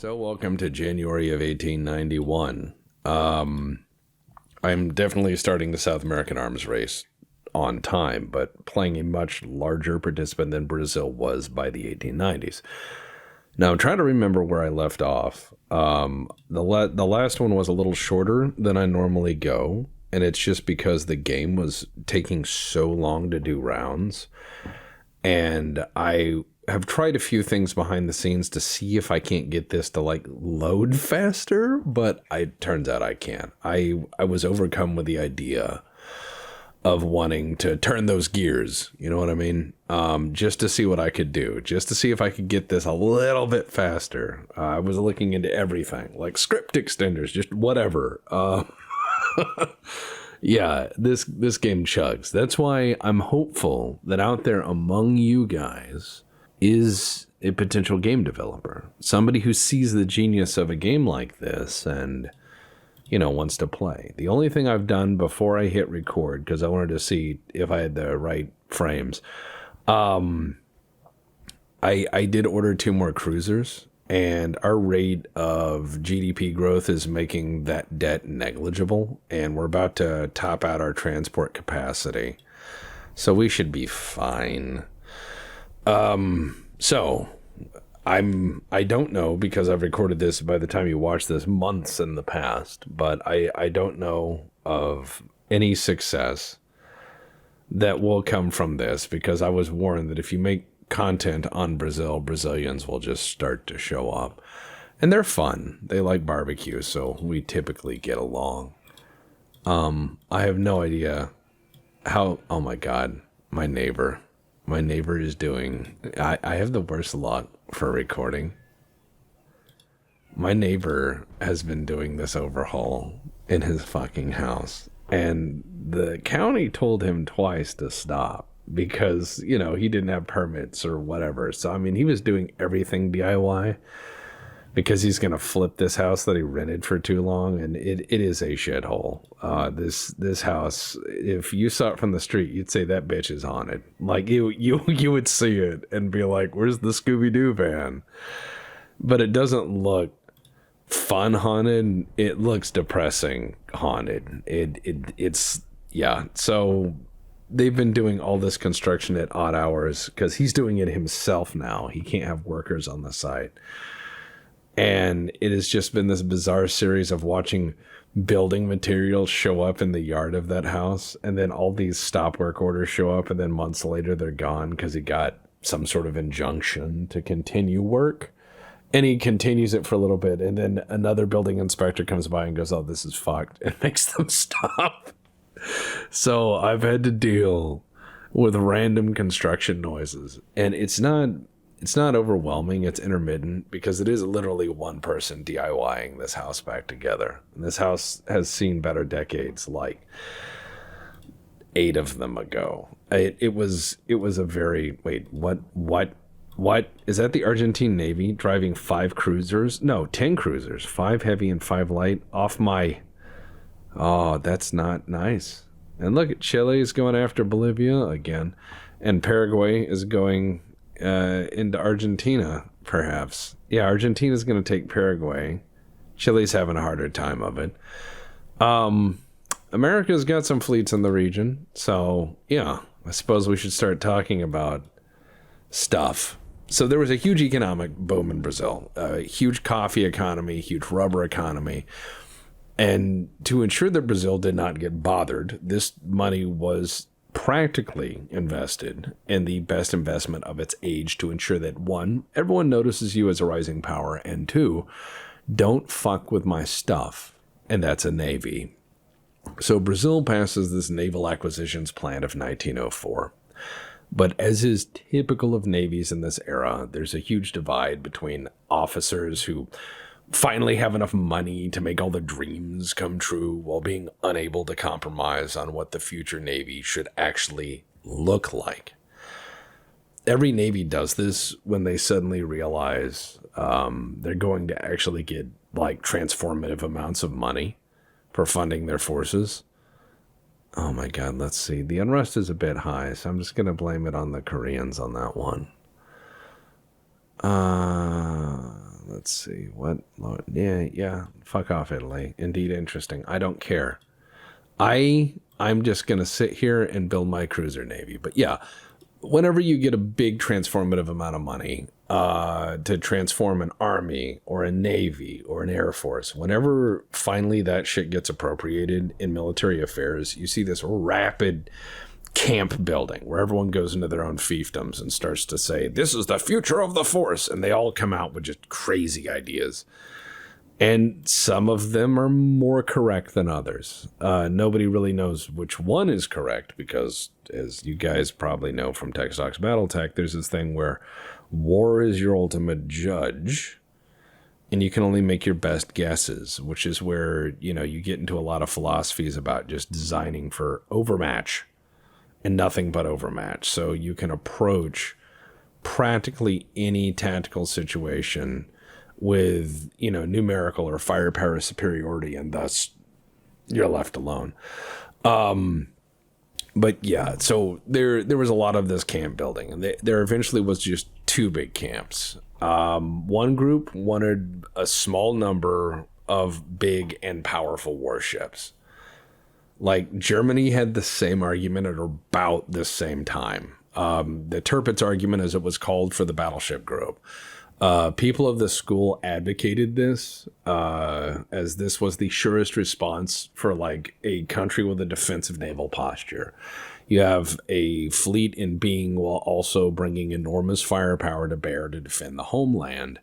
So welcome to January of 1891. I'm definitely starting the South American arms race on time, but playing a much larger participant than Brazil was by the 1890s. Now I'm trying to remember where I left off. The last one was a little shorter than I normally go, and it's just because the game was taking so long to do rounds, and I have tried a few things behind the scenes to see if I can't get this to like load faster, but it turns out I can't. I was overcome with the idea of wanting to turn those gears, you know what I mean? Just to see what I could do, just to see if I could get this a little bit faster. I was looking into everything, like script extenders, just whatever. Yeah, this game chugs. That's why I'm hopeful that out there among you guys is a potential game developer, somebody who sees the genius of a game like this and, you know, wants to play. The only thing I've done before I hit record, because I wanted to see if I had the right frames, I did order 2 more cruisers, and our rate of GDP growth is making that debt negligible, and we're about to top out our transport capacity, so we should be fine. So I don't know, because I've recorded this by the time you watch this months in the past, but I don't know of any success that will come from this, because I was warned that if you make content on Brazil, Brazilians will just start to show up, and they're fun. They like barbecue, so we typically get along. I have no idea how, oh my God, my neighbor is doing, I have the worst luck for recording. My neighbor has been doing this overhaul in his fucking house, and the county told him twice to stop because, you know, he didn't have permits or whatever. So, I mean, he was doing everything DIY because he's going to flip this house that he rented for too long, and it is a shithole. This house, if you saw it from the street, you'd say that bitch is haunted. Like, you would see it and be like, where's the Scooby-Doo van? But it doesn't look fun haunted. It looks depressing haunted. It's yeah. So they've been doing all this construction at odd hours because he's doing it himself now. He can't have workers on the site. And it has just been this bizarre series of watching building materials show up in the yard of that house, and then all these stop work orders show up, and then months later they're gone because he got some sort of injunction to continue work. And he continues it for a little bit, and then another building inspector comes by and goes, oh, this is fucked, and makes them stop. So I've had to deal with random construction noises, and it's not overwhelming. It's intermittent because it is literally one person DIYing this house back together. And this house has seen better decades, like 8 of them ago. It was a very, wait, what is that? The Argentine Navy driving 5 cruisers? No, 10 cruisers, 5 heavy and 5 light off my, oh, that's not nice. And look at Chile is going after Bolivia again, and Paraguay is going into Argentina, perhaps. Yeah, Argentina's going to take Paraguay. Chile's having a harder time of it. America's got some fleets in the region, so yeah, I suppose we should start talking about stuff. So there was a huge economic boom in Brazil, a huge coffee economy, huge rubber economy. And to ensure that Brazil did not get bothered, this money was practically invested in the best investment of its age to ensure that, 1, everyone notices you as a rising power, and 2, don't fuck with my stuff, and that's a navy. So Brazil passes this naval acquisitions plan of 1904. But as is typical of navies in this era, there's a huge divide between officers who finally have enough money to make all the dreams come true while being unable to compromise on what the future Navy should actually look like. Every Navy does this when they suddenly realize they're going to actually get like transformative amounts of money for funding their forces. Oh my God, let's see. The unrest is a bit high, so I'm just going to blame it on the Koreans on that one. let's see. What? Yeah. Fuck off, Italy. Indeed interesting. I don't care. I'm just going to sit here and build my cruiser navy. But yeah, whenever you get a big transformative amount of money to transform an army or a navy or an air force, whenever finally that shit gets appropriated in military affairs, you see this rapid camp building where everyone goes into their own fiefdoms and starts to say, this is the future of the force. And they all come out with just crazy ideas. And some of them are more correct than others. Nobody really knows which one is correct because, as you guys probably know from Tech Stocks Battletech, there's this thing where war is your ultimate judge, and you can only make your best guesses, which is where, you get into a lot of philosophies about just designing for overmatch and nothing but overmatch. So you can approach practically any tactical situation with, numerical or firepower superiority, and thus you're left alone. But yeah, so there was a lot of this camp building, and there eventually was just two big camps. One group wanted a small number of big and powerful warships. Like, Germany had the same argument at about the same time. The Tirpitz argument, as it was called, for the battleship group. People of the school advocated this as this was the surest response for like a country with a defensive naval posture. You have a fleet in being while also bringing enormous firepower to bear to defend the homeland.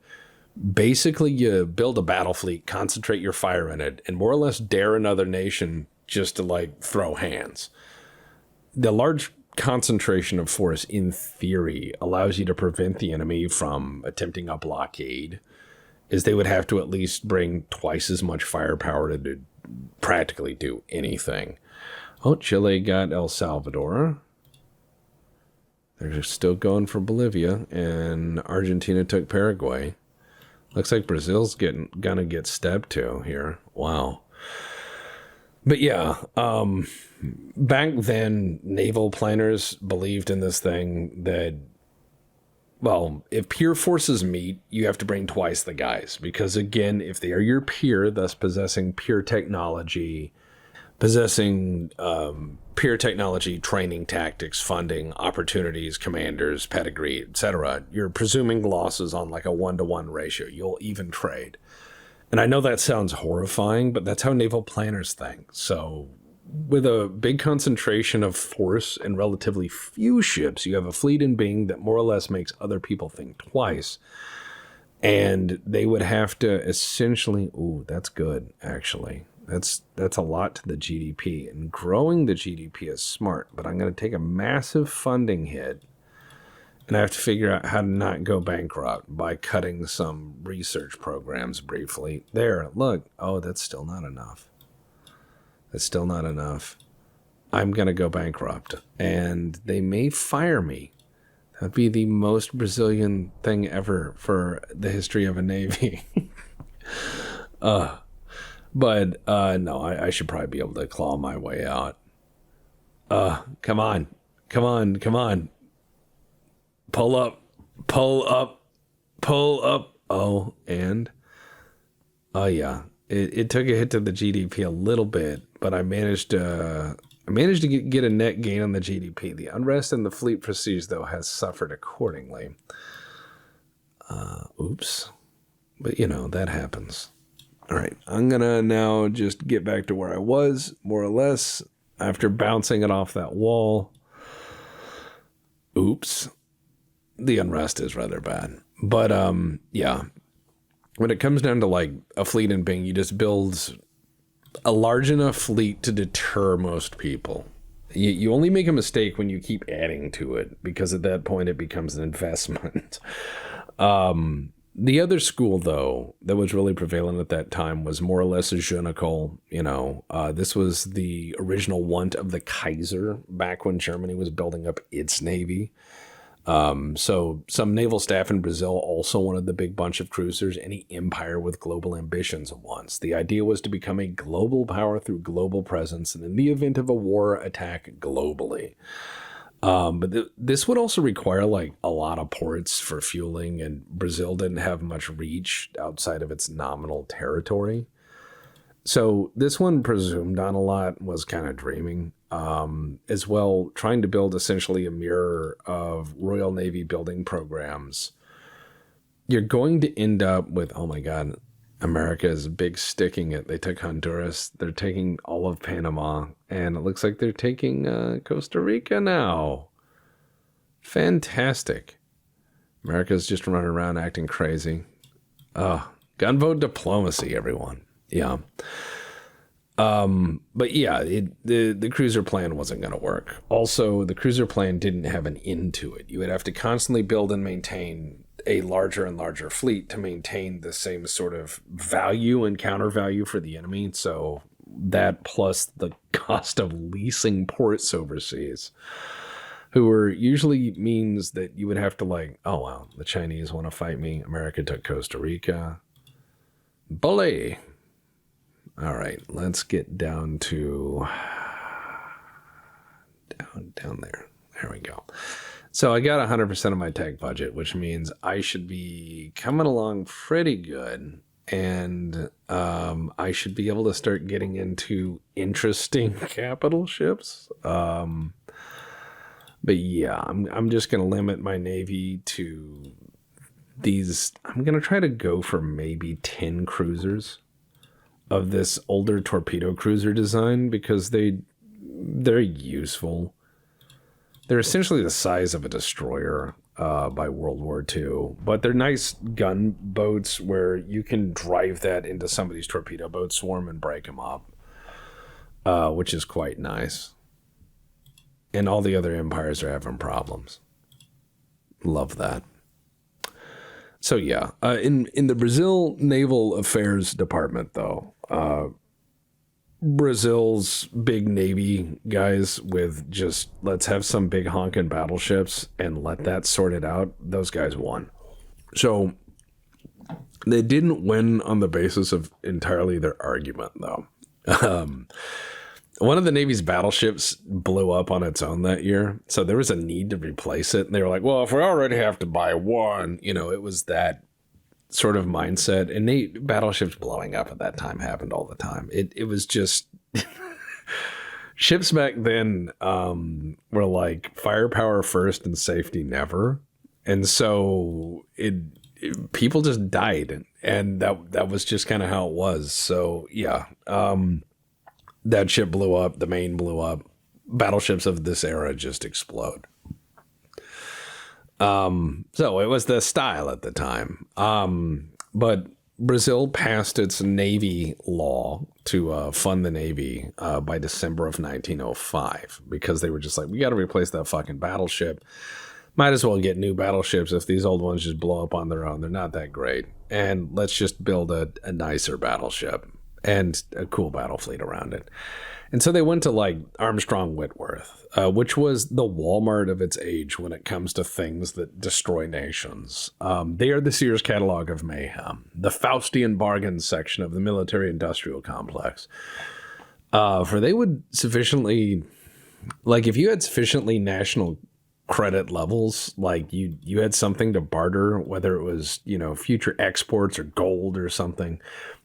Basically, you build a battle fleet, concentrate your fire in it, and more or less dare another nation just to like throw hands. The large concentration of force, in theory, allows you to prevent the enemy from attempting a blockade, as they would have to at least bring twice as much firepower to practically do anything. Oh, Chile got El Salvador. They're still going for Bolivia, and Argentina took Paraguay. Looks like Brazil's gonna get stepped to here. Wow. But yeah, back then, naval planners believed in this thing that, well, if peer forces meet, you have to bring twice the guys. Because again, if they are your peer, thus possessing peer technology, training, tactics, funding, opportunities, commanders, pedigree, etc., you're presuming losses on like a 1-to-1 ratio. You'll even trade. And I know that sounds horrifying, but that's how naval planners think. So with a big concentration of force and relatively few ships, you have a fleet in being that more or less makes other people think twice. And they would have to essentially, ooh, that's good, actually. That's a lot to the GDP. And growing the GDP is smart, but I'm going to take a massive funding hit. And I have to figure out how to not go bankrupt by cutting some research programs briefly. There, look. Oh, that's still not enough. That's still not enough. I'm going to go bankrupt. And they may fire me. That would be the most Brazilian thing ever for the history of a navy. But no, I should probably be able to claw my way out. Come on. Pull up. Oh, and yeah, it took a hit to the GDP a little bit, but I managed to get a net gain on the GDP. The unrest in the fleet prestige, though, has suffered accordingly. Oops, but that happens. All right, I'm gonna now just get back to where I was, more or less, after bouncing it off that wall. Oops. The unrest is rather bad. But, yeah. When it comes down to, like, a fleet in being, you just build a large enough fleet to deter most people. You only make a mistake when you keep adding to it, because at that point it becomes an investment. The other school, though, that was really prevalent at that time was more or less a Junical. This was the original want of the Kaiser back when Germany was building up its navy. So some naval staff in Brazil also wanted the big bunch of cruisers, any empire with global ambitions at once. The idea was to become a global power through global presence, and in the event of a war, attack globally. But this would also require like a lot of ports for fueling, and Brazil didn't have much reach outside of its nominal territory. So this one presumed on a lot, was kind of dreaming. As well, trying to build essentially a mirror of Royal Navy building programs. You're going to end up with, oh my God, America is big sticking it. They took Honduras. They're taking all of Panama. And it looks like they're taking Costa Rica now. Fantastic. America's just running around acting crazy. Gunboat diplomacy, everyone. Yeah. But yeah, the cruiser plan wasn't going to work. Also, the cruiser plan didn't have an end to it. You would have to constantly build and maintain a larger and larger fleet to maintain the same sort of value and counter value for the enemy. So that plus the cost of leasing ports overseas, who were usually means that you would have to like, oh, wow, the Chinese want to fight me. America took Costa Rica. Bully. All right, let's get down to down there. There we go. So I got 100% of my tech budget, which means I should be coming along pretty good. And I should be able to start getting into interesting capital ships. But yeah, I'm just going to limit my Navy to these. I'm going to try to go for maybe 10 cruisers of this older torpedo cruiser design, because they're useful. They're essentially the size of a destroyer by World War II, but they're nice gunboats where you can drive that into somebody's torpedo boat swarm and break them up, which is quite nice. And all the other empires are having problems. Love that. So yeah, in the Brazil Naval Affairs Department, though, Brazil's big Navy guys with just, let's have some big honking battleships and let that sort it out, those guys won. So they didn't win on the basis of entirely their argument, though. One of the Navy's battleships blew up on its own that year, so there was a need to replace it. And they were like, well, if we already have to buy one, it was that sort of mindset. And battleships blowing up at that time happened all the time. It was just... Ships back then were like firepower first and safety never. And so people just died. And that was just kind of how it was. So, yeah. That ship blew up. The Maine blew up. Battleships of this era just explode. So it was the style at the time. But Brazil passed its Navy law to fund the Navy by December of 1905, because they were just like, we got to replace that fucking battleship. Might as well get new battleships if these old ones just blow up on their own. They're not that great. And let's just build a nicer battleship and a cool battle fleet around it. And so they went to like Armstrong Whitworth, which was the Walmart of its age when it comes to things that destroy nations. They are the Sears catalog of mayhem, the Faustian bargain section of the military-industrial complex. For they would sufficiently, like if you had sufficiently national credit levels, like you had something to barter, whether it was, future exports or gold or something,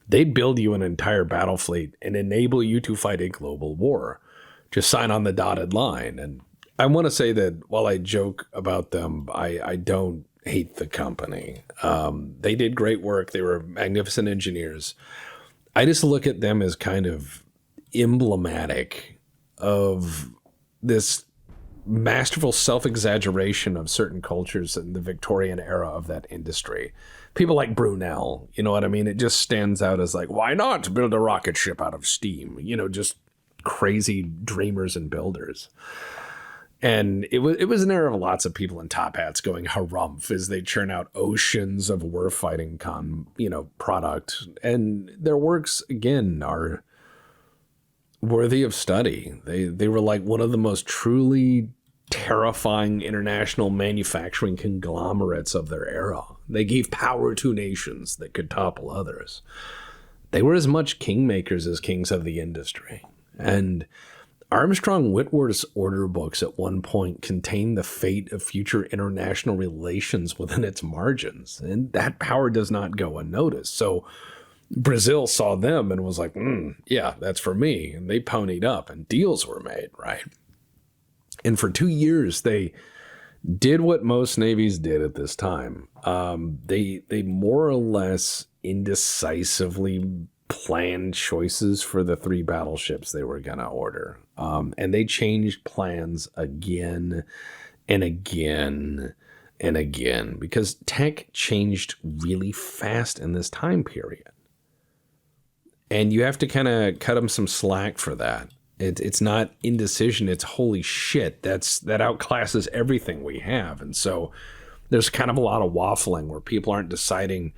they'd build you an entire battle fleet and enable you to fight a global war. Just sign on the dotted line. And I want to say that while I joke about them, I don't hate the company. They did great work. They were magnificent engineers. I just look at them as kind of emblematic of this masterful self-exaggeration of certain cultures in the Victorian era of that industry. People like Brunel, you know what I mean? It just stands out as like, why not build a rocket ship out of steam? Just crazy dreamers and builders. And it was an era of lots of people in top hats going harumph as they churn out oceans of warfighting product. And their works, again, are worthy of study. They were like one of the most truly terrifying international manufacturing conglomerates of their era. They gave power to nations that could topple others. They were as much kingmakers as kings of the industry. And Armstrong Whitworth's order books at one point contained the fate of future international relations within its margins, and that power does not go unnoticed. So Brazil saw them and was like, yeah, that's for me. And they ponied up and deals were made, right? And for 2 years, they did what most navies did at this time. They more or less indecisively planned choices for the 3 battleships they were going to order. And they changed plans again and again and again because tech changed really fast in this time period. And you have to kind of cut them some slack for that. It's not indecision. It's holy shit. That outclasses everything we have. And so there's kind of a lot of waffling where people aren't deciding,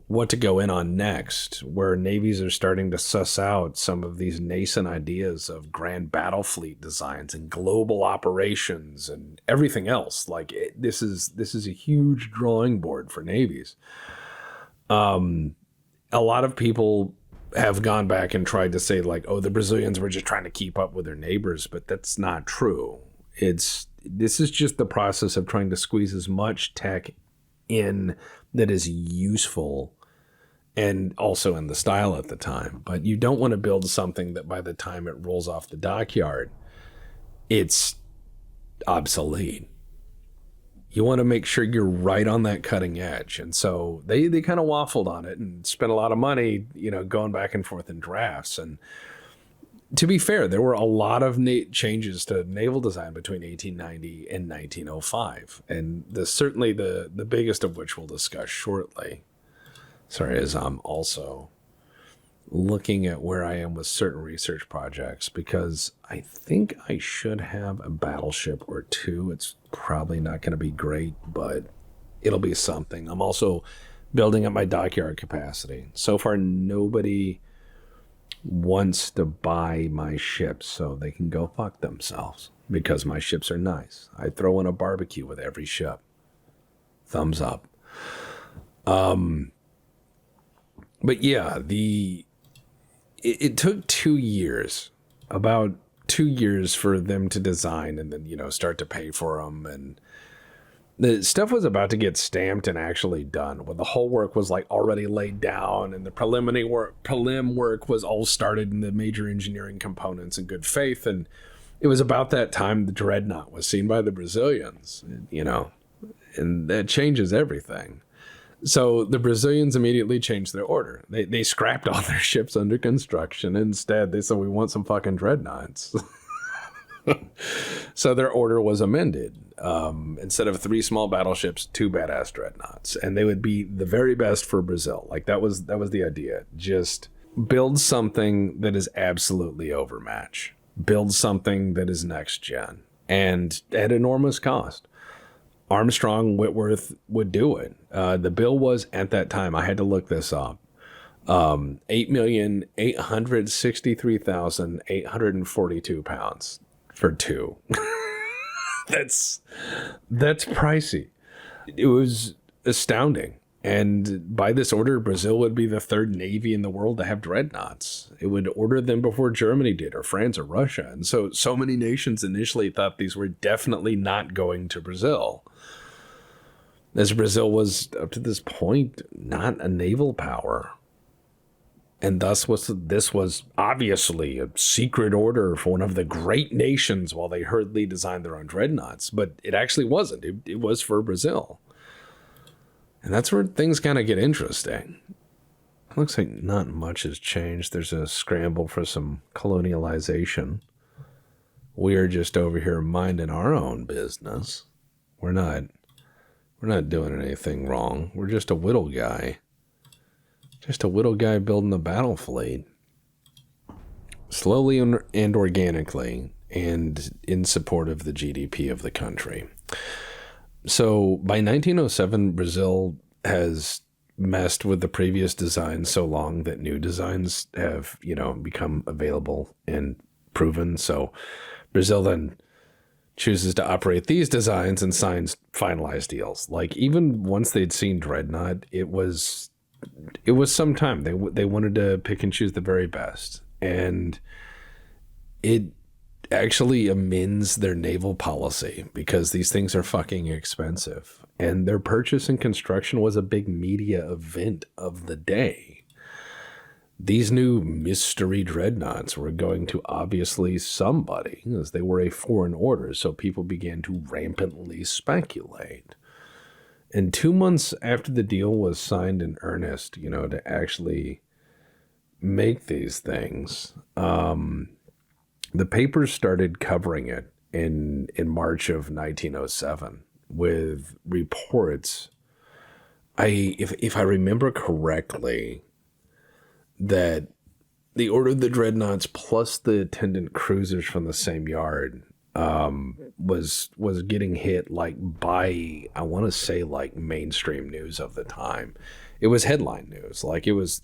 what to go in on next, where navies are starting to suss out some of these nascent ideas of grand battle fleet designs and global operations and everything else. Like this is a huge drawing board for navies. A lot of people have gone back and tried to say like, oh, the Brazilians were just trying to keep up with their neighbors, but that's not true. This is just the process of trying to squeeze as much tech in that is useful and also in the style at the time. But you don't want to build something that by the time it rolls off the dockyard, it's obsolete. You want to make sure you're right on that cutting edge. And so they kind of waffled on it and spent a lot of money, going back and forth in drafts. And to be fair, there were a lot of changes to naval design between 1890 and 1905. And certainly the biggest of which we'll discuss shortly. Sorry, as I'm also looking at where I am with certain research projects, because I think I should have a battleship or 2. It's probably not going to be great, but it'll be something. I'm also building up my dockyard capacity. So far, nobody wants to buy my ships, so they can go fuck themselves because my ships are nice. I throw in a barbecue with every ship. Thumbs up. But yeah, it took 2 years, about 2 years for them to design and then, start to pay for them. And the stuff was about to get stamped and actually done when the whole work was like already laid down and the prelim work was all started in the major engineering components in good faith. And it was about that time the dreadnought was seen by the Brazilians, and that changes everything. So the Brazilians immediately changed their order. They scrapped all their ships under construction. Instead, they said, we want some fucking dreadnoughts. So their order was amended. Instead of 3 small battleships, 2 badass dreadnoughts. And they would be the very best for Brazil. Like that was the idea. Just build something that is absolutely overmatched. Build something that is next gen. And at enormous cost. Armstrong Whitworth would do it. The bill was at that time, I had to look this up, £8,863,842 for 2. That's pricey. It was astounding. And by this order, Brazil would be the 3rd navy in the world to have dreadnoughts. It would order them before Germany did, or France or Russia. And so many nations initially thought these were definitely not going to Brazil, as Brazil was, up to this point, not a naval power. And thus this was obviously a secret order for one of the great nations while they hurriedly designed their own dreadnoughts. But it actually wasn't. It was for Brazil. And that's where things kind of get interesting. It looks like not much has changed. There's a scramble for some colonialization. We are just over here minding our own business. We're not doing anything wrong. We're just a whittle guy. Just a whittle guy building a battle fleet. Slowly and organically, and in support of the GDP of the country. So by 1907, Brazil has messed with the previous designs so long that new designs have, become available and proven. So Brazil then chooses to operate these designs and signs finalized deals. Like even once they'd seen Dreadnought, it was some time. They wanted to pick and choose the very best. And it actually amends their naval policy because these things are fucking expensive. And their purchase and construction was a big media event of the day. These new mystery dreadnoughts were going to obviously somebody, as they were a foreign order, so people began to rampantly speculate. And 2 months after the deal was signed in earnest, to actually make these things, the papers started covering it in March of 1907 with reports. If I remember correctly, that the Order of the Dreadnoughts plus the attendant cruisers from the same yard was getting hit by, I want to say, mainstream news of the time. It was headline news.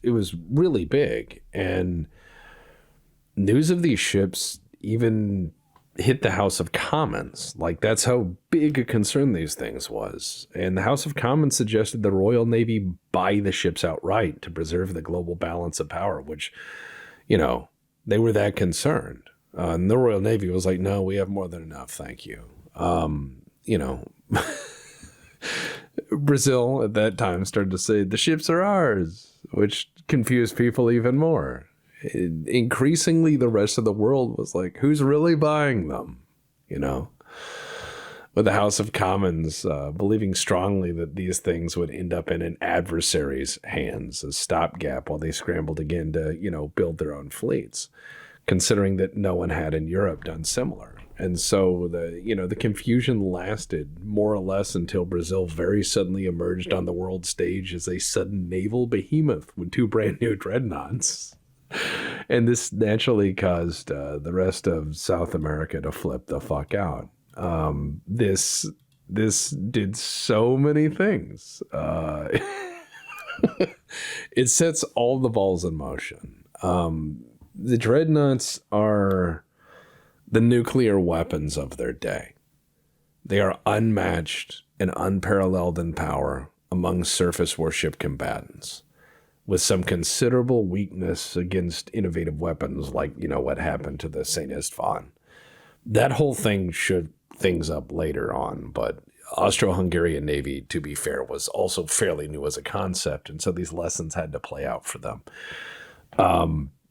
It was really big, and news of these ships even hit the House of Commons. That's how big a concern these things was. And the House of Commons suggested the Royal Navy buy the ships outright to preserve the global balance of power, which, they were that concerned. And the Royal Navy was like, no, we have more than enough, thank you. Brazil at that time started to say, the ships are ours, which confused people even more. Increasingly, the rest of the world was like, who's really buying them? With the House of Commons believing strongly that these things would end up in an adversary's hands, a stopgap while they scrambled again to, build their own fleets, considering that no one had in Europe done similar. And so the confusion lasted more or less until Brazil very suddenly emerged on the world stage as a sudden naval behemoth with 2 brand new dreadnoughts. And this naturally caused the rest of South America to flip the fuck out. This did so many things. It sets all the balls in motion. The dreadnoughts are the nuclear weapons of their day. They are unmatched and unparalleled in power among surface warship combatants, with some considerable weakness against innovative weapons like, what happened to the St. Istvan. That whole thing shook things up later on, but Austro-Hungarian Navy, to be fair, was also fairly new as a concept, and so these lessons had to play out for them.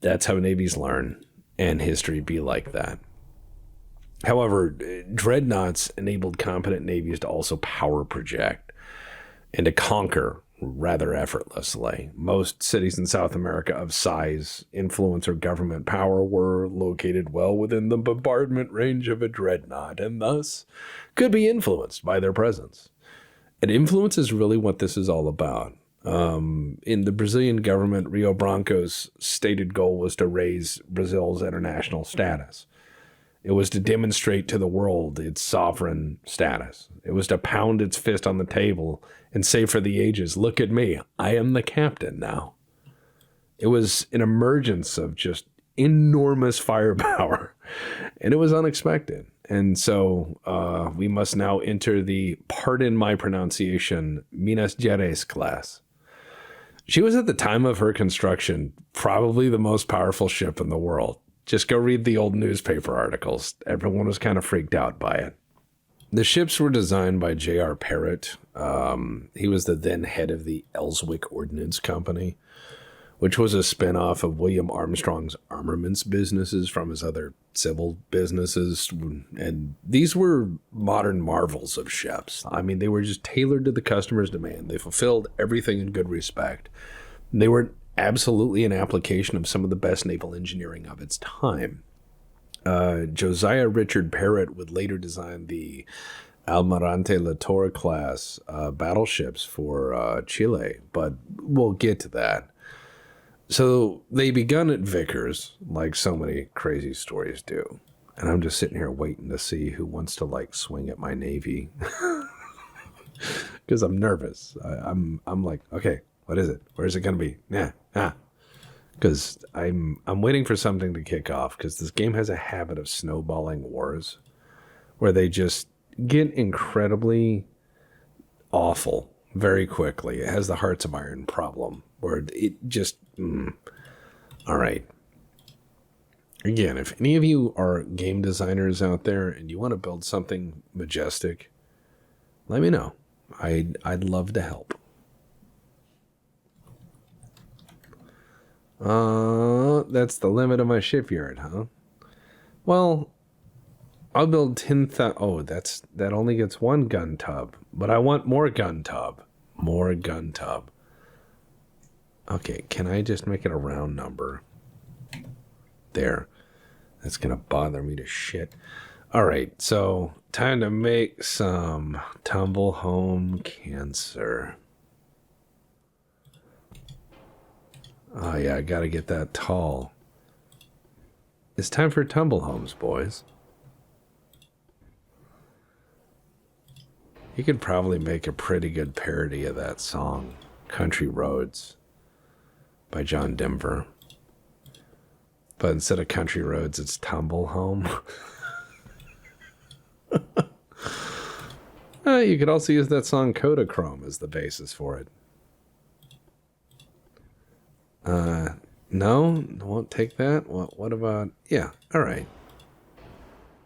That's how navies learn, and history be like that. However, dreadnoughts enabled competent navies to also power project and to conquer rather effortlessly. Most cities in South America of size, influence, or government power were located well within the bombardment range of a dreadnought, and thus could be influenced by their presence. And influence is really what this is all about. In the Brazilian government, Rio Branco's stated goal was to raise Brazil's international status. It was to demonstrate to the world its sovereign status. It was to pound its fist on the table and say for the ages, look at me, I am the captain now. It was an emergence of just enormous firepower, and it was unexpected. And so we must now enter the, pardon my pronunciation, Minas Geraes class. She was at the time of her construction probably the most powerful ship in the world. Just go read the old newspaper articles. Everyone was kind of freaked out by it. The ships were designed by J.R. Parrott. He was the then head of the Ellswick Ordnance Company, which was a spinoff of William Armstrong's armaments businesses from his other civil businesses. And these were modern marvels of ships. I mean, they were just tailored to the customer's demand. They fulfilled everything in good respect. They were absolutely an application of some of the best naval engineering of its time. Josiah Richard Parrott would later design the Almirante La Torre class battleships for Chile, but we'll get to that. So they begun at Vickers, like so many crazy stories do. And I'm just sitting here waiting to see who wants to swing at my Navy. Because I'm nervous. I'm like, okay, what is it? Where's it going to be? Because I'm waiting for something to kick off, because this game has a habit of snowballing wars where they just get incredibly awful very quickly. It has the Hearts of Iron problem where it just all right. Again, if any of you are game designers out there and you want to build something majestic, let me know. I'd love to help. That's the limit of my shipyard, huh? Well, I'll build 10,000. Oh, that only gets one gun tub, but I want more gun tub. More gun tub. Okay, can I just make it a round number? There. That's gonna bother me to shit. All right, so time to make some tumble home cancer. Oh yeah, I gotta get that tall. It's time for tumble homes, boys. You could probably make a pretty good parody of that song, Country Roads, by John Denver. But instead of Country Roads, it's Tumble Home. You could also use that song Kodachrome as the basis for it. No, won't take that. What about... Yeah, all right.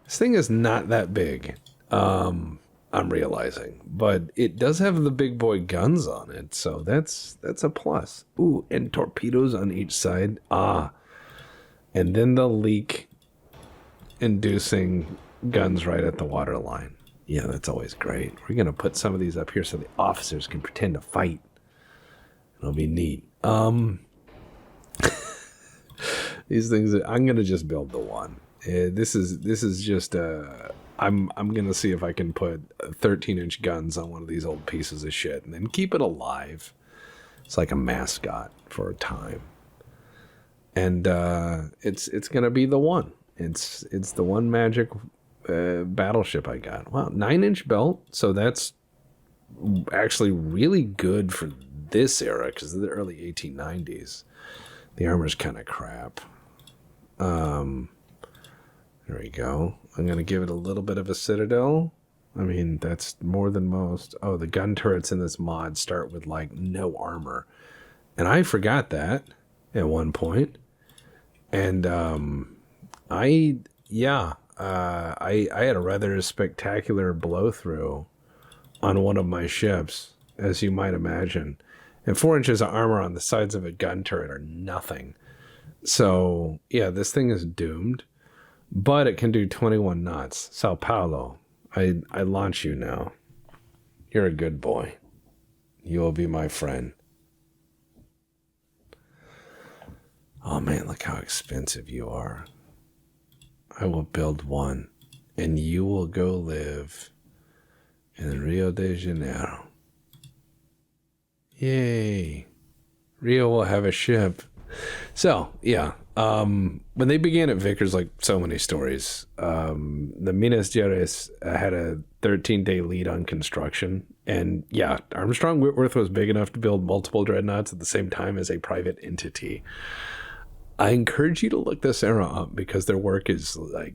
This thing is not that big, I'm realizing. But it does have the big boy guns on it, so that's a plus. Ooh, and torpedoes on each side. Ah. And then the leak-inducing guns right at the water line. Yeah, that's always great. We're going to put some of these up here so the officers can pretend to fight. It'll be neat. These things, I'm going to just build the one. This is just, I'm going to see if I can put 13-inch guns on one of these old pieces of shit and then keep it alive. It's like a mascot for a time. And it's going to be the one. It's the one magic battleship I got. Wow, 9-inch belt. So that's actually really good for this era because of the early 1890s. The armor's kind of crap. There we go. I'm going to give it a little bit of a citadel. I mean, that's more than most. Oh, the gun turrets in this mod start with like no armor. And I forgot that at one point. And I had a rather spectacular blow through on one of my ships, as you might imagine. And 4 inches of armor on the sides of a gun turret are nothing. So, yeah, this thing is doomed. But it can do 21 knots. Sao Paulo, I launch you now. You're a good boy. You will be my friend. Oh, man, look how expensive you are. I will build one, and you will go live in Rio de Janeiro. Yay. Rio will have a ship. So, yeah. When they began at Vickers, like so many stories, the Minas Geraes had a 13-day lead on construction. And, yeah, Armstrong Whitworth was big enough to build multiple dreadnoughts at the same time as a private entity. I encourage you to look this era up because their work is like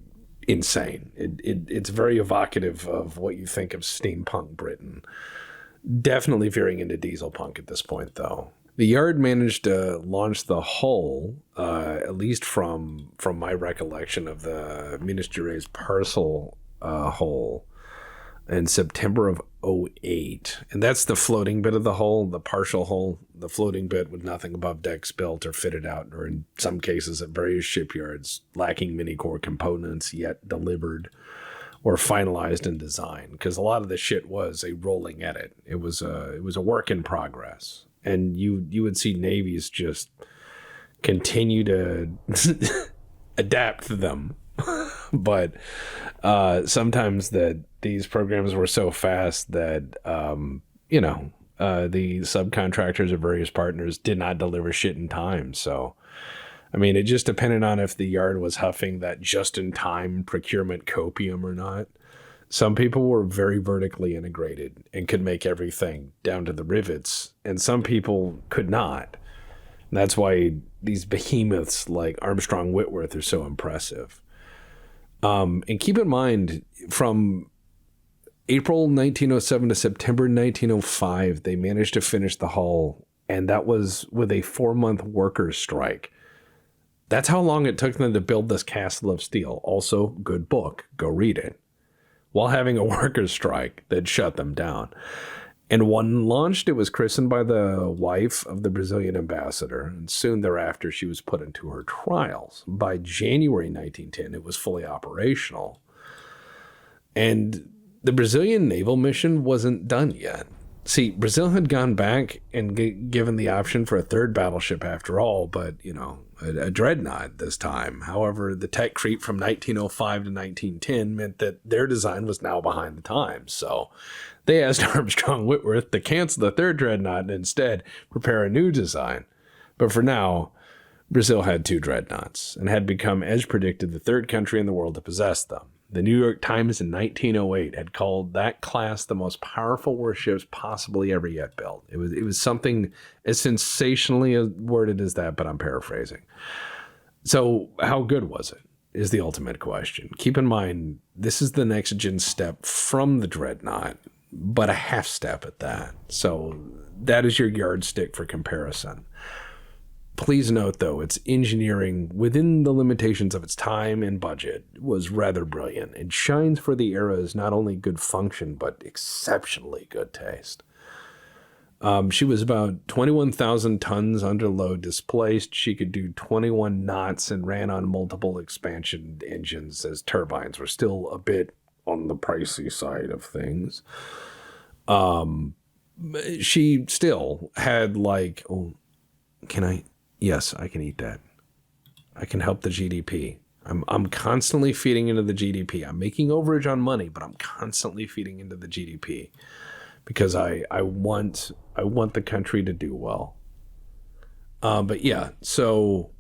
insane. It's very evocative of what you think of steampunk Britain. Definitely veering into diesel punk at this point, though. The yard managed to launch the hull, at least from my recollection of the Minas Geraes parcel hull, in September of 2008. And that's the floating bit of the hull, the partial hull, the floating bit with nothing above decks built or fitted out, or in some cases at various shipyards, lacking mini-core components yet delivered or finalized in design. Because a lot of the shit was a rolling edit. It was a work in progress. And you would see navies just continue to adapt them. But sometimes these programs were so fast that, the subcontractors or various partners did not deliver shit in time. So, I mean, it just depended on if the yard was huffing that just-in-time procurement copium or not. Some people were very vertically integrated and could make everything down to the rivets, and some people could not. And that's why these behemoths like Armstrong Whitworth are so impressive. And keep in mind, from April 1907 to September 1905, they managed to finish the hull, and that was with a 4-month workers' strike. That's how long it took them to build this castle of steel. Also, good book. Go read it. While having a workers' strike that shut them down. And when launched, it was christened by the wife of the Brazilian ambassador, and soon thereafter she was put into her trials. By January 1910, it was fully operational. And the Brazilian naval mission wasn't done yet. See, Brazil had gone back and given the option for a third battleship after all, but, a dreadnought this time. However, the tech creep from 1905 to 1910 meant that their design was now behind the times. So they asked Armstrong Whitworth to cancel the third dreadnought and instead prepare a new design. But for now, Brazil had 2 dreadnoughts and had become, as predicted, the 3rd country in the world to possess them. The New York Times in 1908 had called that class the most powerful warships possibly ever yet built. It was something as sensationally worded as that, but I'm paraphrasing. So how good was it is the ultimate question. Keep in mind, this is the next gen step from the dreadnought, but a half step at that. So that is your yardstick for comparison. Please note, though, its engineering within the limitations of its time and budget was rather brilliant. It shines for the era as not only good function, but exceptionally good taste. She was about 21,000 tons under load displaced. She could do 21 knots and ran on multiple expansion engines, as turbines were still a bit on the pricey side of things. She still had Yes, I can eat that. I can help the GDP. I'm constantly feeding into the GDP. I'm making overage on money, but I'm constantly feeding into the GDP because I want the country to do well. But yeah, so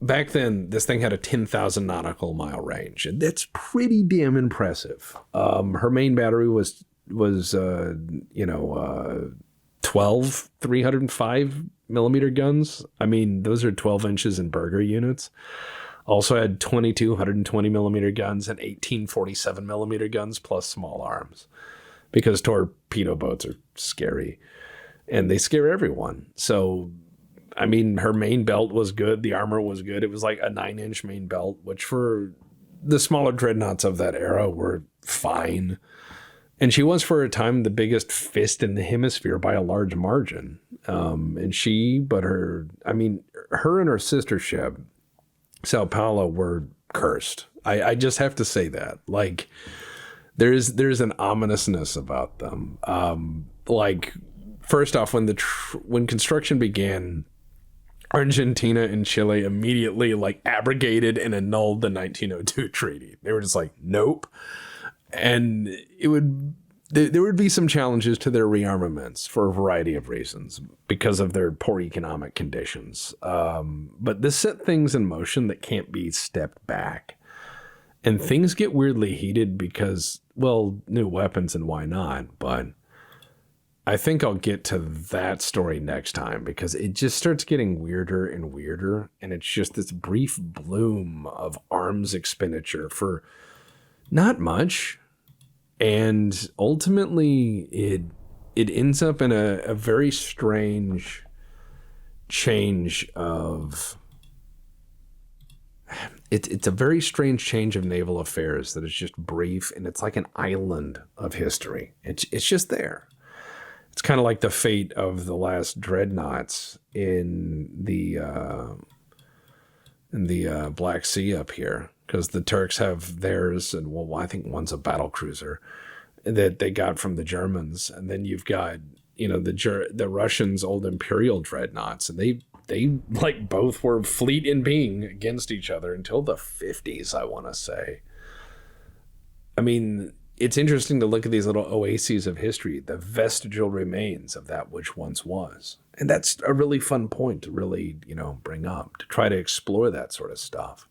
back then this thing had a 10,000 nautical mile range, and that's pretty damn impressive. Her main battery was 12 305 millimeter guns. I mean, those are 12 inches in Berger units. Also had 22 120 millimeter guns and 18 47 millimeter guns plus small arms, because torpedo boats are scary and they scare everyone. So, I mean, her main belt was good. The armor was good. It was like a 9-inch main belt, which for the smaller dreadnoughts of that era were fine. And she was, for a time, the biggest fist in the hemisphere by a large margin. Her and her sister ship, Sao Paulo, were cursed. I just have to say that. Like, there's an ominousness about them. First off, when construction began, Argentina and Chile immediately abrogated and annulled the 1902 treaty. They were just like, nope. And there would be some challenges to their rearmaments for a variety of reasons because of their poor economic conditions. But this set things in motion that can't be stepped back. And things get weirdly heated because, well, new weapons and why not? But I think I'll get to that story next time because it just starts getting weirder and weirder. And it's just this brief bloom of arms expenditure for not much. And ultimately, it ends up in a very strange change of... It's a very strange change of naval affairs that is just brief, and it's like an island of history. It's just there. It's kind of like the fate of the last dreadnoughts in the Black Sea up here. Because the Turks have theirs, and I think one's a battle cruiser that they got from the Germans, and then you've got the Russians' old Imperial dreadnoughts, and they both were fleet in being against each other until the 50s, I want to say. I mean, it's interesting to look at these little oases of history, the vestigial remains of that which once was, and that's a really fun point to really bring up, to try to explore that sort of stuff.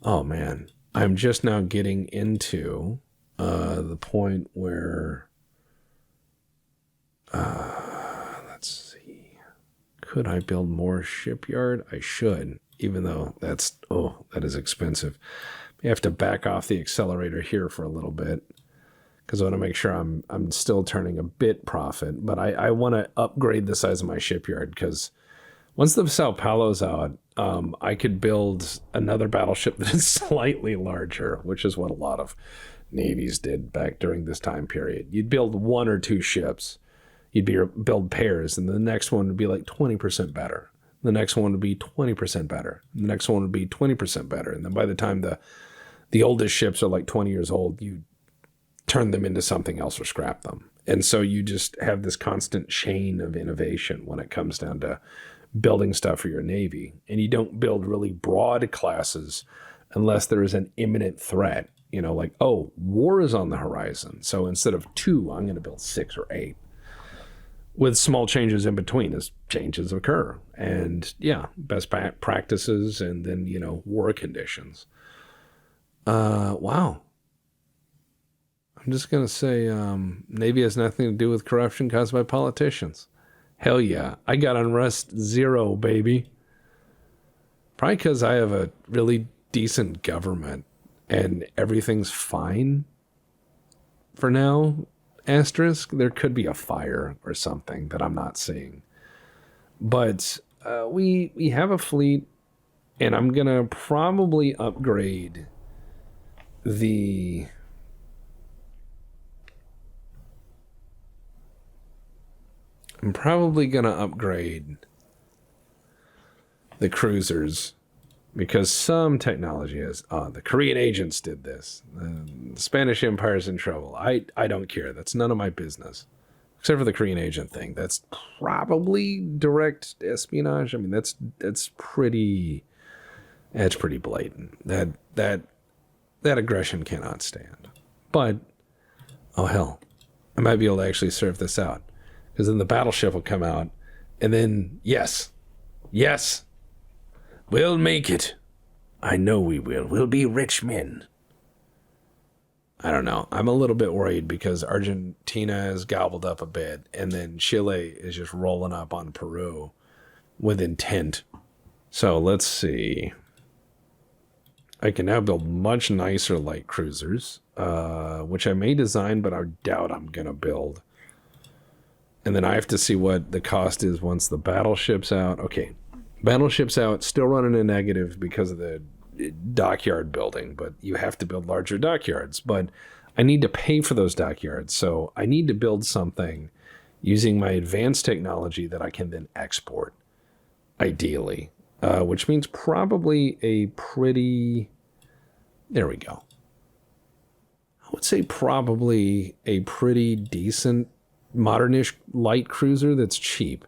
Oh, man. I'm just now getting into the point where... let's see. Could I build more shipyard? I should, even though that is expensive. You have to back off the accelerator here for a little bit because I want to make sure I'm still turning a bit profit. But I want to upgrade the size of my shipyard because Once the Sao Paulo's out, I could build another battleship that is slightly larger, which is what a lot of navies did back during this time period. You'd build one or two ships. Build pairs, and the next one would be like 20% better. The next one would be 20% better. The next one would be 20% better. And then by the time the oldest ships are like 20 years old, you turn them into something else or scrap them. And so you just have this constant chain of innovation when it comes down to building stuff for your Navy. And you don't build really broad classes unless there is an imminent threat. You know, like, oh, war is on the horizon. So instead of 2, I'm going to build 6 or 8. With small changes in between as changes occur. And yeah, best practices and then, you know, war conditions. Wow. I'm just going to say Navy has nothing to do with corruption caused by politicians. Hell yeah. I got unrest 0, baby. Probably because I have a really decent government and everything's fine for now. Asterisk, there could be a fire or something that I'm not seeing. But we have a fleet, and I'm going to probably upgrade the... I'm probably going to upgrade the cruisers because some technology is... the Korean agents did this. The Spanish Empire's in trouble. I don't care. That's none of my business. Except for the Korean agent thing. That's probably direct espionage. I mean, that's pretty blatant. That aggression cannot stand. But, oh hell, I might be able to actually serve this out. Because then the battleship will come out, and then, yes, we'll make it. I know we will. We'll be rich men. I don't know. I'm a little bit worried because Argentina has gobbled up a bit, and then Chile is just rolling up on Peru with intent. So let's see. I can now build much nicer light cruisers, which I may design, but I doubt I'm going to build. And then I have to see what the cost is once the battleship's out. Okay, battleship's out, still running a negative because of the dockyard building, but you have to build larger dockyards. But I need to pay for those dockyards, so I need to build something using my advanced technology that I can then export, ideally. Which means probably a pretty... There we go. I would say probably a pretty decent modernish light cruiser that's cheap.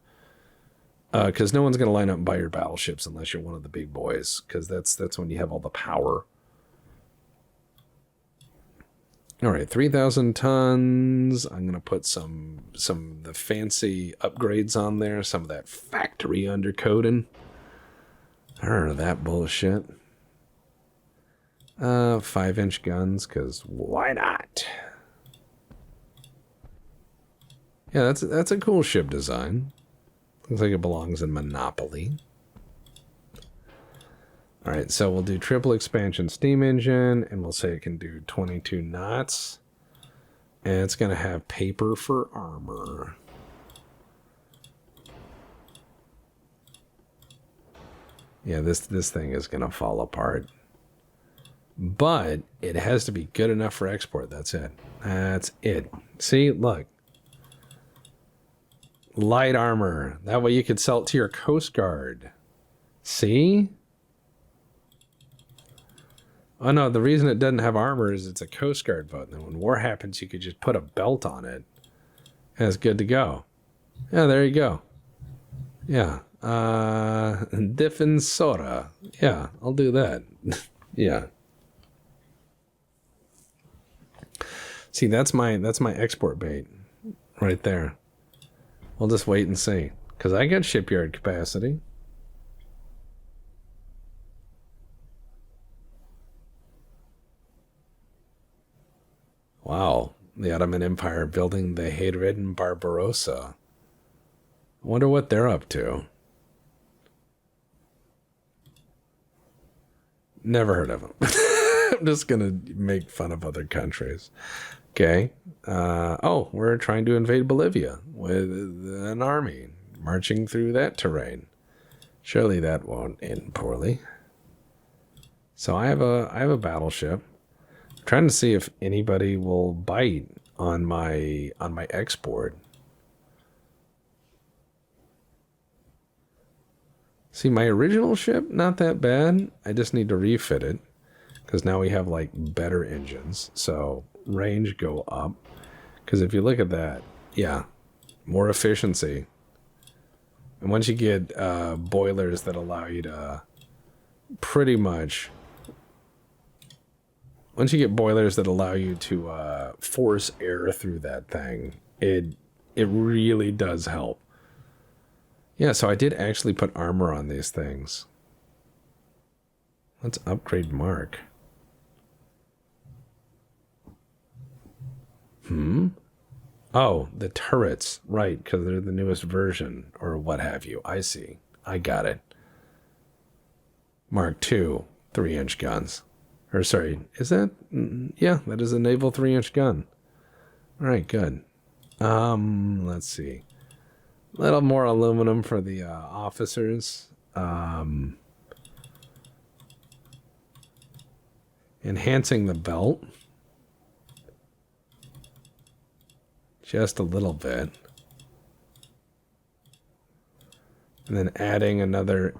Because no one's going to line up and buy your battleships unless you're one of the big boys. Because that's when you have all the power. All right, 3,000 tons. I'm going to put some of the fancy upgrades on there. Some of that factory undercoating. I don't know that bullshit. 5-inch guns, because why not? Yeah, that's a cool ship design. Looks like it belongs in Monopoly. All right, so we'll do triple expansion steam engine, and we'll say it can do 22 knots. And it's going to have paper for armor. Yeah, this thing is going to fall apart. But it has to be good enough for export. That's it. That's it. See, look. Light armor. That way you could sell it to your Coast Guard. See? Oh no, the reason it doesn't have armor is it's a Coast Guard boat. And when war happens, you could just put a belt on it. And it's good to go. Yeah, there you go. Yeah. Defensora. Yeah, I'll do that. Yeah. See, that's my export bait right there. We'll just wait and see. Because I got shipyard capacity. Wow. The Ottoman Empire building the Hadrian Barbarossa. I wonder what they're up to. Never heard of them. I'm just going to make fun of other countries. Okay. Oh, we're trying to invade Bolivia with an army marching through that terrain. Surely that won't end poorly. So I have a battleship. I'm trying to see if anybody will bite on my export. See, my original ship, not that bad. I just need to refit it because now we have like better engines. So range go up. Because if you look at that, yeah, more efficiency. And once you get boilers that allow you to pretty much... Once you get boilers that allow you to force air through that thing, it really does help. Yeah, so I did actually put armor on these things. Let's upgrade Mark. Oh, the turrets. Right, because they're the newest version, or what have you. I see. I got it. Mark II, 3-inch guns. Or sorry, is that? Yeah, that is a naval 3-inch gun. All right, good. Let's see. A little more aluminum for the officers. Enhancing the belt. Just a little bit. And then adding another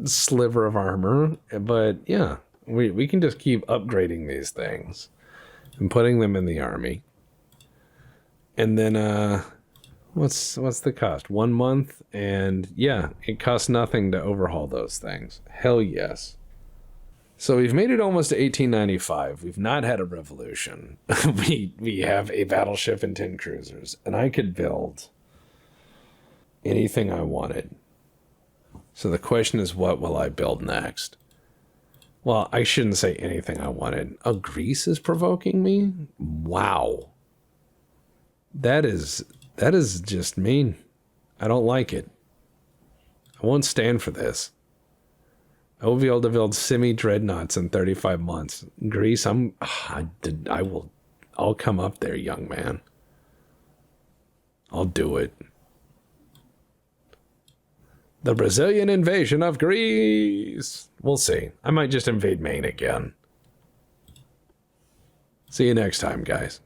sliver of armor. But yeah, we can just keep upgrading these things and putting them in the army. And then what's the cost? 1 month, and yeah, it costs nothing to overhaul those things. Hell yes. So we've made it almost to 1895. We've not had a revolution. we have a battleship and 10 cruisers, and I could build anything I wanted. So the question is, what will I build next? Well, I shouldn't say anything I wanted. Oh, Geraes is provoking me? Wow. That is just mean. I don't like it. I won't stand for this. I will be able to build semi-dreadnoughts in 35 months. Geraes, I'll come up there, young man. I'll do it. The Brazilian invasion of Geraes. We'll see. I might just invade Maine again. See you next time, guys.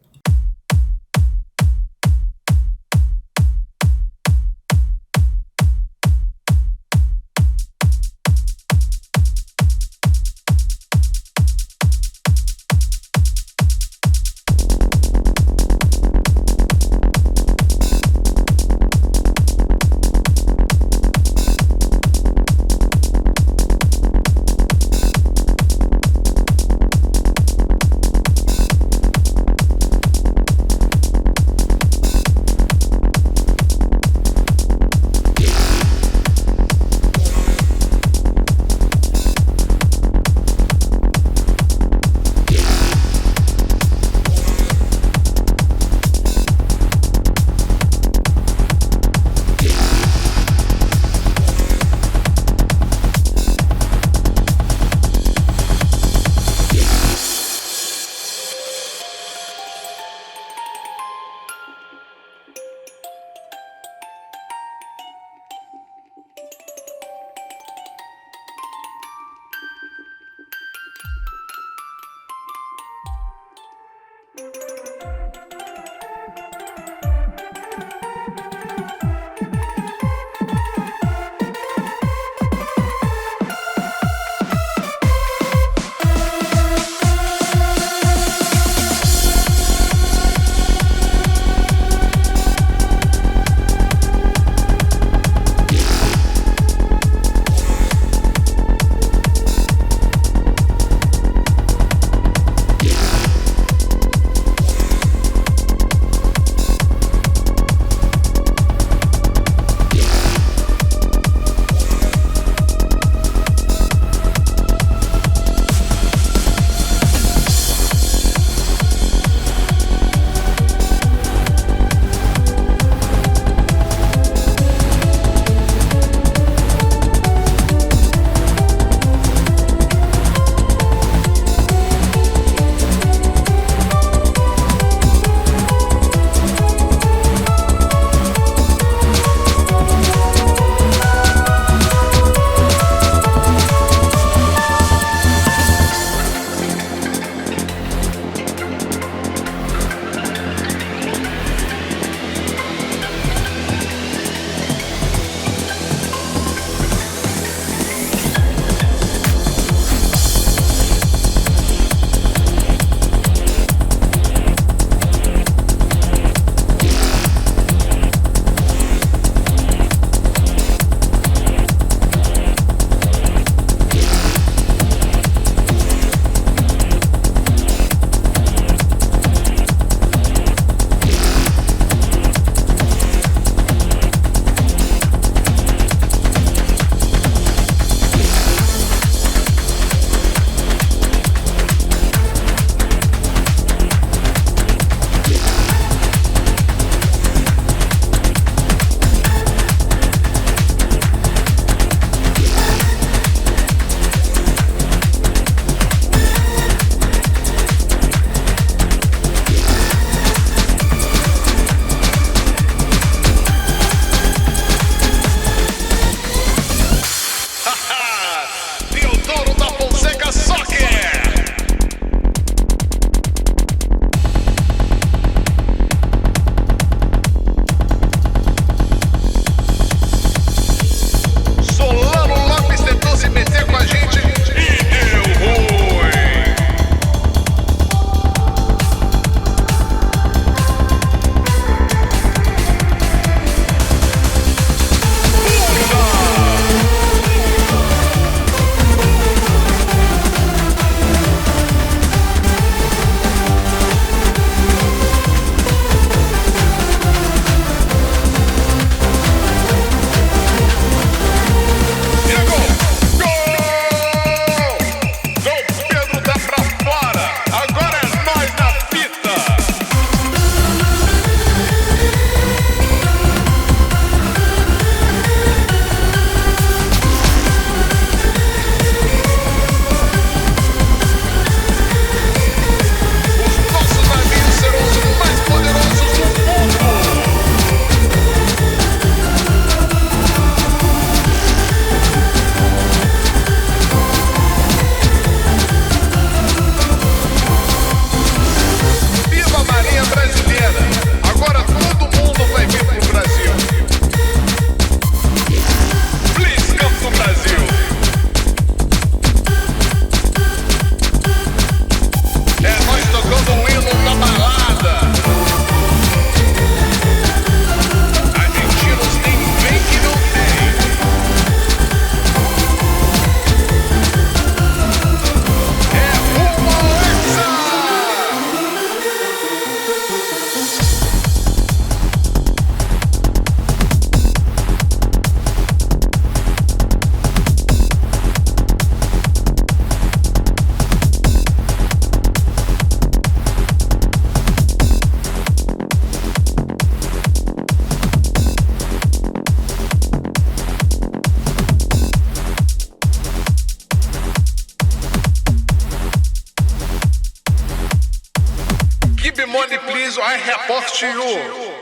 everybody, please, I report to you.